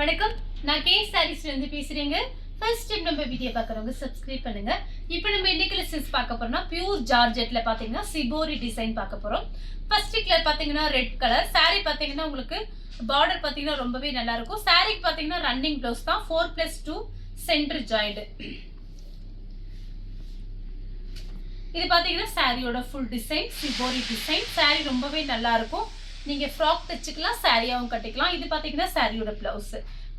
வணக்கம், நான் கே சாரீஸ்ல இருந்து பேசுறேங்க. ஃபர்ஸ்ட் டைம் நம்ம வீடியோ பார்க்குறவங்க சப்ஸ்கிரைப் பண்ணுங்க. இப்போ நம்ம இன்னைக்கு லெசன்ஸ் பார்க்க போறோம்னா பியூர் ஜார்ஜெட்ல பாத்தீங்கன்னா சிபோரி டிசைன் பார்க்க போறோம். ஃபர்ஸ்ட் கலர் பாத்தீங்கன்னா ரெட் கலர். saree பாத்தீங்கன்னா உங்களுக்கு பார்டர் பாத்தீங்கன்னா ரொம்பவே நல்லா இருக்கும். சாரீக்கு பாத்தீங்கன்னா ரன்னிங் ப்ளவுஸ் தான் 4+2 சென்டர் ஜாயிண்ட். இது பாத்தீங்கன்னா சாரியோட full design shibori design. saree ரொம்பவே நல்லா இருக்கும். நீங்க ஃப்ராக் தச்சுக்கலாம், சாரியாவும் கட்டிக்கலாம். இது பாத்தீங்கன்னா சாரியோட பிளவுஸ்.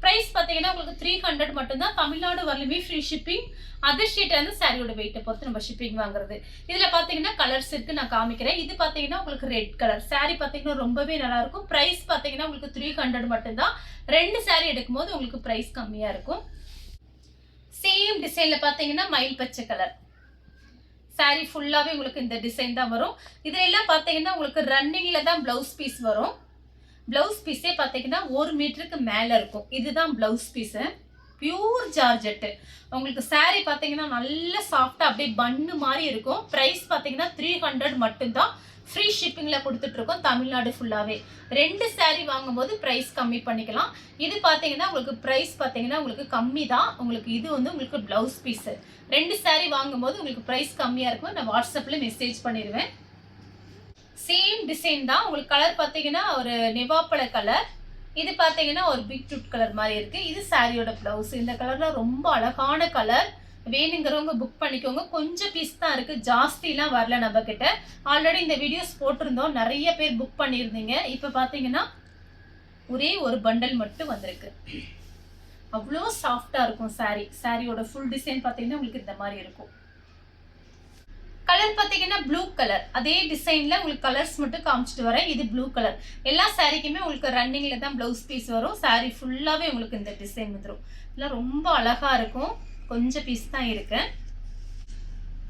பிரைஸ் பாத்தீங்கன்னா உங்களுக்கு 300 மட்டும் தான். தமிழ்நாடு வரலுமே ஃப்ரீ ஷிப்பிங். அதர் ஸ்டேட்ல இருந்து சாரியோட வெயிட்டை பொறுத்து நம்ம ஷிப்பிங் வாங்குறது. இதுல பாத்தீங்கன்னா கலர்ஸ் இருக்கு, நான் காமிக்கிறேன். இது பாத்தீங்கன்னா உங்களுக்கு ரெட் கலர். saree பாத்தீங்கன்னா ரொம்பவே நல்லா இருக்கும். பிரைஸ் பாத்தீங்கன்னா உங்களுக்கு 300 மட்டும் தான். 2 saree எடுக்கும்போது உங்களுக்கு பிரைஸ் கம்மியா இருக்கும். சேம் டிசைன்ல பாத்தீங்கன்னா மயில் பச்சை கலர். saree ஃபுல்லாவே உங்களுக்கு இந்த டிசைன் தான் வரும். இதுல எல்லாம் பாத்தீங்கன்னா உங்களுக்கு ரன்னிங்ல தான் பிளவுஸ் பீஸ் வரும். பிளவுஸ் பீஸே பாத்தீங்கன்னா 1 மீட்டருக்கு மேல இருக்கும். இதுதான் பிளவுஸ் பீஸ். Pure georgette. உங்களுக்கு saree பாத்தீங்கன்னா நல்ல சாஃப்டா அப்படியே பன்னு மாதிரி இருக்கும். பிரைஸ் பாத்தீங்கன்னா 300 மட்டும் தான். ஃப்ரீ ஷிப்பிங்ல கொடுத்துட்டு இருக்கோம் தமிழ்நாடு ஃபுல்லாவே. 2 saree வாங்கும்போது பிரைஸ் கம்மி பண்ணிக்கலாம். இது பாத்தீங்கன்னா உங்களுக்கு பிரைஸ் பாத்தீங்கன்னா உங்களுக்கு கம்மி தான். உங்களுக்கு இது வந்து உங்களுக்கு பிளவுஸ் பீஸ். 2 saree வாங்கும்போது உங்களுக்கு பிரைஸ் கம்மியா இருக்கும். நான் வாட்ஸ்அப்ல மெசேஜ் பண்ணிடுவேன். சேம் டிசைன் தான். உங்களுக்கு கலர் பாத்தீங்கன்னா ஒரு நெவாப்பழ கலர். இது பாத்தீங்கன்னா ஒரு பீட்ரூட் கலர் மாதிரி இருக்கு. இது சாரியோட பிளவுஸ். இந்த கலர்ல ரொம்ப அழகான கலர். வேணுங்கிறவங்க புக் பண்ணிக்கோங்க. கொஞ்சம் பீஸ் தான் இருக்கு, ஜாஸ்திலாம் வரல நம்ம கிட்ட. ஆல்ரெடி இந்த வீடியோஸ் போட்டிருந்தோம், நிறைய பேர் புக் பண்ணியிருந்தீங்க. இப்ப பாத்தீங்கன்னா ஒரே ஒரு பண்டல் மட்டும் வந்திருக்கு. அவ்வளோ சாஃப்டா இருக்கும் saree. சாரியோட ஃபுல் டிசைன் பாத்தீங்கன்னா உங்களுக்கு இந்த மாதிரி இருக்கும். கலர் பாத்தீங்கன்னா ப்ளூ கலர். அதே டிசைன்ல உங்களுக்கு கலர்ஸ் மட்டும் காமிச்சிட்டு வரேன். இது ப்ளூ கலர். எல்லா சாரிக்குமே உங்களுக்கு ரன்னிங்ல தான் பிளவுஸ் பீஸ் வரும். saree ஃபுல்லாவே உங்களுக்கு இந்த டிசைன் வந்துடும். இதெல்லாம் ரொம்ப அழகா இருக்கும். கொஞ்சம் பீஸ் தான் இருக்கு.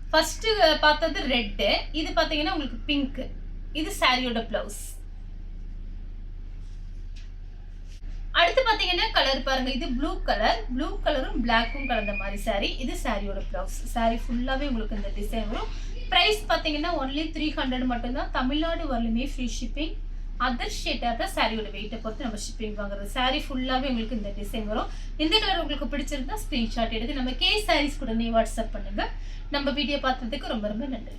ஃபர்ஸ்ட் பார்த்தது ரெட். இது பாத்தீங்கன்னா உங்களுக்கு பிங்க். இது சாரியோட பிளவுஸ். அடுத்து பாத்தீங்கன்னா கலர் பாருங்க. இது ப்ளூ கலர். ப்ளூ கலரும் பிளாக்கும் கலந்த மாதிரி saree. இது சாரியோட பிளவுஸ். saree ஃபுல்லாவே உங்களுக்கு இந்த டிசைன் வரும். பிரைஸ் பாத்தீங்கன்னா ஒன்லி 300 மட்டும் தான். தமிழ்நாடு வரலுமே ஃப்ரீ ஷிப்பிங். அதர் ஸ்டேட்டா சாரியோட வெயிட்டை பொறுத்து நம்ம ஷிப்பிங் வாங்குறது. saree ஃபுல்லாவே உங்களுக்கு இந்த டிசைன் வரும். இந்த கலர் உங்களுக்கு பிடிச்சிருந்தா ஸ்கிரீன்ஷாட் எடுத்து நம்ம கே சாரீஸ் கூட வாட்ஸ்அப் பண்ணுங்க. நம்ம வீடியோ பார்த்ததுக்கு ரொம்ப ரொம்ப நன்றி.